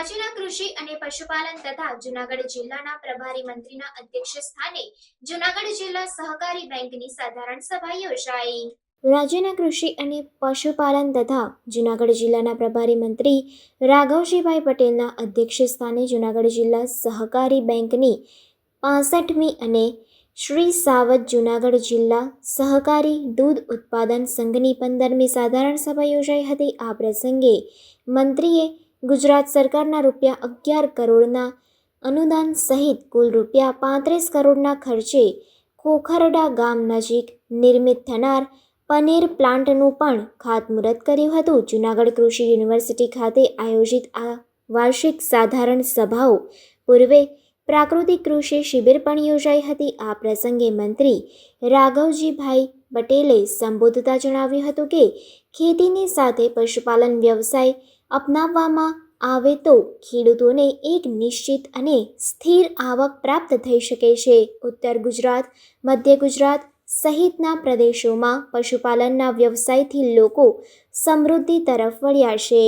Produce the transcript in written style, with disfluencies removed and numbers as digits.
રાજ્યના કૃષિ અને પશુપાલન તથા જૂનાગઢ જિલ્લાના પ્રભારી મંત્રીના અધ્યક્ષ સ્થાને જૂનાગઢ જિલ્લા સહકારી બેંકની સાધારણ સભા યોજાઈ। રાજ્યના કૃષિ અને પશુપાલન તથા જૂનાગઢ જિલ્લાના પ્રભારી મંત્રી રાઘવજીભાઈ પટેલના અધ્યક્ષ સ્થાને જૂનાગઢ જિલ્લા સહકારી બેંકની 65મી અને શ્રી સાવજ જૂનાગઢ જિલ્લા સહકારી દૂધ ઉત્પાદન સંઘની 15મી સાધારણ સભા યોજાઈ હતી। આ પ્રસંગે મંત્રીએ ગુજરાત સરકારના ₹11 કરોડના અનુદાન સહિત કુલ ₹35 કરોડના ખર્ચે ખોખરડા ગામ નજીક નિર્મિત થનાર પનીર પ્લાન્ટનું પણ ખાતમુહૂર્ત કર્યું હતું। જૂનાગઢ કૃષિ યુનિવર્સિટી ખાતે આયોજિત આ વાર્ષિક સાધારણ સભાઓ પૂર્વે પ્રાકૃતિક કૃષિ શિબિર પણ યોજાઈ હતી। આ પ્રસંગે મંત્રી રાઘવજીભાઈ પટેલે સંબોધતા જણાવ્યું હતું કે ખેતીની સાથે પશુપાલન વ્યવસાય અપનાવવામાં આવે તો ખેડૂતોને એક નિશ્ચિત અને સ્થિર આવક પ્રાપ્ત થઈ શકે છે। ઉત્તર ગુજરાત, મધ્ય ગુજરાત સહિતના પ્રદેશોમાં પશુપાલનના વ્યવસાયથી લોકો સમૃદ્ધિ તરફ વળ્યા છે।